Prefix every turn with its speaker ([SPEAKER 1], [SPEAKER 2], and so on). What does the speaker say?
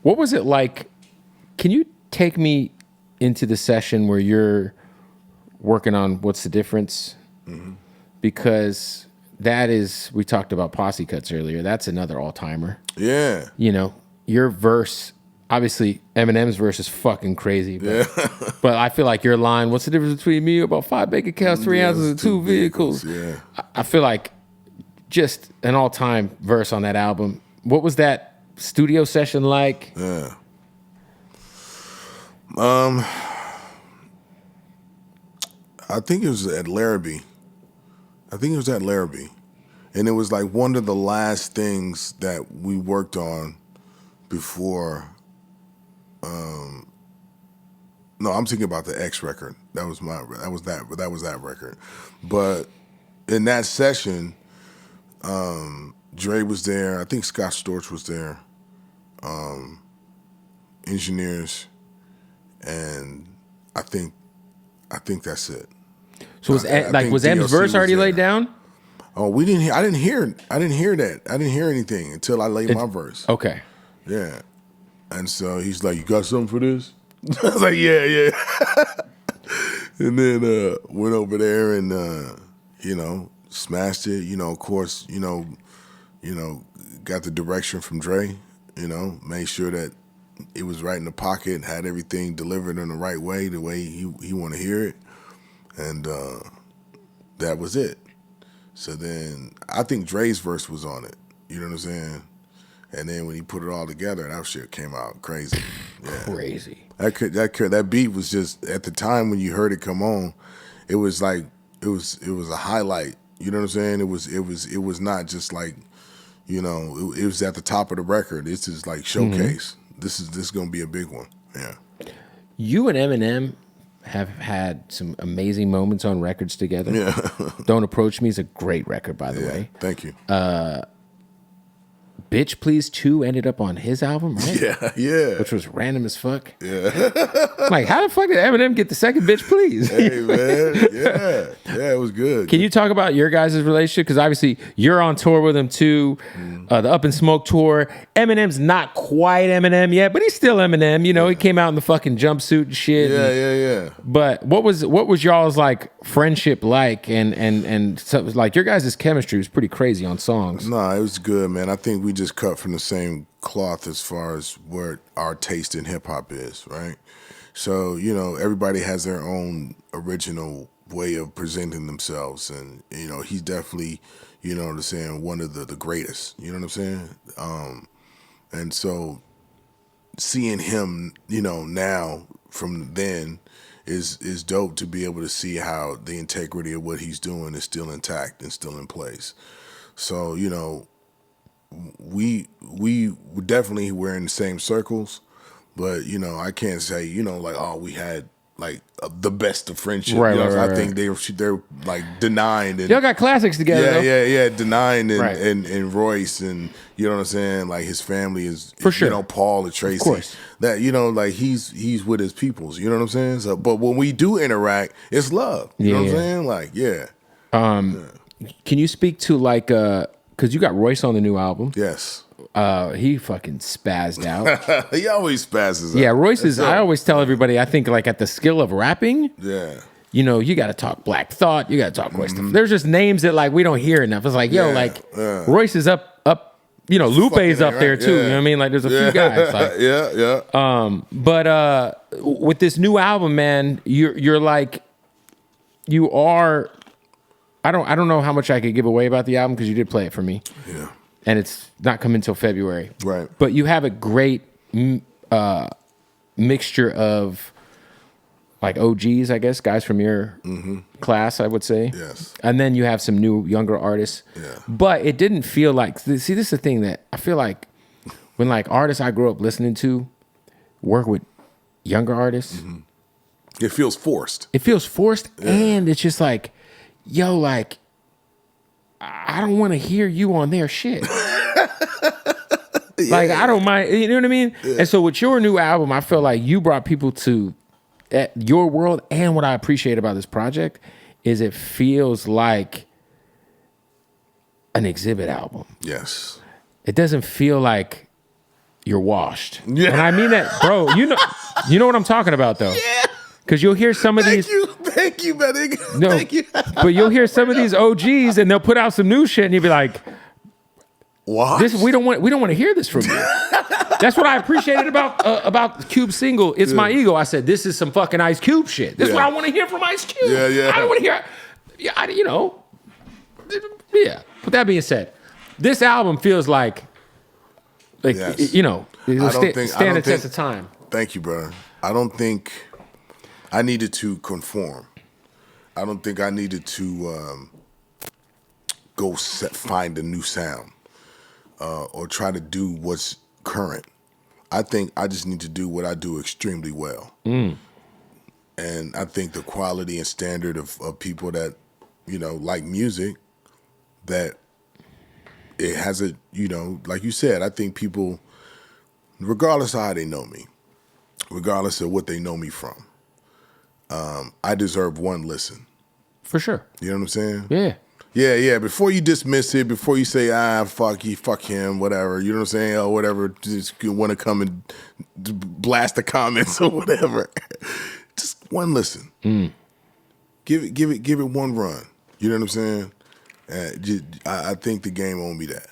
[SPEAKER 1] What was it like? Can you take me into the session where you're working on What's the Difference? Mm-hmm. Because that is, we talked about posse cuts earlier. That's another all-timer.
[SPEAKER 2] Yeah.
[SPEAKER 1] You know, your verse, obviously Eminem's verse is fucking crazy. But, but I feel like your line, what's the difference between me? About 5 bank accounts, 3 ounces, and 2 vehicles.
[SPEAKER 2] Yeah.
[SPEAKER 1] I feel like just an all-time verse on that album. What was that studio session like?
[SPEAKER 2] Yeah. I think it was at Larrabee. And it was like one of the last things that we worked on before. No, I'm thinking about the X record. That was that record. But in that session, Dre was there. I think Scott Storch was there. Engineers, and I think that's it.
[SPEAKER 1] So was M's verse already laid down?
[SPEAKER 2] Oh, we didn't hear. I didn't hear that. I didn't hear anything until I laid my verse.
[SPEAKER 1] Okay.
[SPEAKER 2] Yeah. And so he's like, "You got something for this?" I was like, "Yeah." And then went over there and smashed it. Of course, got the direction from Dre. Made sure that it was right in the pocket, had everything delivered in the right way, the way he want to hear it, and that was it. So then I think Dre's verse was on it. You know what I'm saying? And then when he put it all together, that shit came out crazy. Yeah.
[SPEAKER 1] Crazy.
[SPEAKER 2] That beat was just, at the time when you heard it come on, it was like it was a highlight. You know what I'm saying? It was not just like, it was at the top of the record. This is like showcase. Mm-hmm. This is gonna be a big one. Yeah.
[SPEAKER 1] You and Eminem have had some amazing moments on records together.
[SPEAKER 2] Yeah.
[SPEAKER 1] Don't Approach Me is a great record, by the way.
[SPEAKER 2] Thank you.
[SPEAKER 1] Bitch Please 2 ended up on his album, right?
[SPEAKER 2] Yeah.
[SPEAKER 1] Which was random as fuck.
[SPEAKER 2] Yeah.
[SPEAKER 1] Like, how the fuck did Eminem get the second Bitch Please?
[SPEAKER 2] Hey, man. Yeah, it was good.
[SPEAKER 1] Can you talk about your guys' relationship? Because obviously you're on tour with him too, the Up in Smoke tour. Eminem's not quite Eminem yet, but he's still Eminem. He came out in the fucking jumpsuit and shit.
[SPEAKER 2] Yeah.
[SPEAKER 1] But what was y'all's like friendship like? And so, like, your guys' chemistry was pretty crazy on songs.
[SPEAKER 2] No, it was good, man. I think we just cut from the same cloth as far as where our taste in hip hop is, right? So, everybody has their own original way of presenting themselves. And, he's definitely, what I'm saying, one of the greatest, you know what I'm saying? And so seeing him, now from then is dope to be able to see how the integrity of what he's doing is still intact and still in place. So, we definitely were in the same circles, but I can't say like, oh, we had like the best of friendship.
[SPEAKER 1] Right.
[SPEAKER 2] I think they're like Denying and
[SPEAKER 1] y'all got classics together.
[SPEAKER 2] Yeah. Denying and,
[SPEAKER 1] right.
[SPEAKER 2] and Royce and you know what I'm saying. Like his family is
[SPEAKER 1] for sure.
[SPEAKER 2] Paul and Tracy.
[SPEAKER 1] Of course.
[SPEAKER 2] That like he's with his peoples. You know what I'm saying. So, but when we do interact, it's love. You know what I'm saying. Like
[SPEAKER 1] Can you speak to like because you got Royce on the new album?
[SPEAKER 2] Yes.
[SPEAKER 1] He fucking spazzed out.
[SPEAKER 2] He always spazzes out.
[SPEAKER 1] Yeah, Royce is. I always tell everybody, I think like at the skill of rapping.
[SPEAKER 2] Yeah.
[SPEAKER 1] You got to talk Black Thought. You got to talk Royce. There's just names that like we don't hear enough. It's like, Royce is up. Lupe's up there too. You know what I mean? Like there's a few guys. Like,
[SPEAKER 2] yeah.
[SPEAKER 1] But with this new album, man, you're like, you are. I don't know how much I could give away about the album because you did play it for me.
[SPEAKER 2] Yeah.
[SPEAKER 1] And it's not coming until February.
[SPEAKER 2] Right.
[SPEAKER 1] But you have a great mixture of like OGs, I guess, guys from your class, I would say.
[SPEAKER 2] Yes.
[SPEAKER 1] And then you have some new, younger artists.
[SPEAKER 2] Yeah.
[SPEAKER 1] But it didn't feel like, see, this is the thing that I feel like when like artists I grew up listening to work with younger artists.
[SPEAKER 2] It feels forced.
[SPEAKER 1] It feels forced and it's just like, yo, like, I don't want to hear you on their shit. Like, I don't mind, you know what I mean? Yeah. And so with your new album, I feel like you brought people to your world. And what I appreciate about this project is it feels like an Xzibit album.
[SPEAKER 2] Yes.
[SPEAKER 1] It doesn't feel like you're washed.
[SPEAKER 2] Yeah.
[SPEAKER 1] And I mean that, bro. You know what I'm talking about, though.
[SPEAKER 2] Yeah.
[SPEAKER 1] Because you'll hear some of these.
[SPEAKER 2] Thank you, man.
[SPEAKER 1] No,
[SPEAKER 2] Thank you.
[SPEAKER 1] but you'll hear some of these OGs, and they'll put out some new shit, and you'll be like,
[SPEAKER 2] What?
[SPEAKER 1] we don't want to hear this from you. That's what I appreciated about Cube's single. It's my ego. I said, this is some fucking Ice Cube shit. This is what I want to hear from Ice Cube.
[SPEAKER 2] Yeah, yeah.
[SPEAKER 1] I don't want to hear. Yeah, Yeah. With that being said, this album feels like
[SPEAKER 2] Yes.
[SPEAKER 1] it'll stand the test of time.
[SPEAKER 2] Thank you, brother. I don't think I needed to conform. I don't think I needed to find a new sound or try to do what's current. I think I just need to do what I do extremely well. And I think the quality and standard of people that, like music, that it has a, like you said, I think people, regardless of how they know me, regardless of what they know me from, I deserve one listen.
[SPEAKER 1] For sure.
[SPEAKER 2] You know what I'm saying?
[SPEAKER 1] Yeah.
[SPEAKER 2] Yeah. Before you dismiss it, before you say, fuck him, whatever, you know what I'm saying? Or whatever, just want to come and blast the comments or whatever. Just one listen. Give it one run. You know what I'm saying? I think the game owned me that.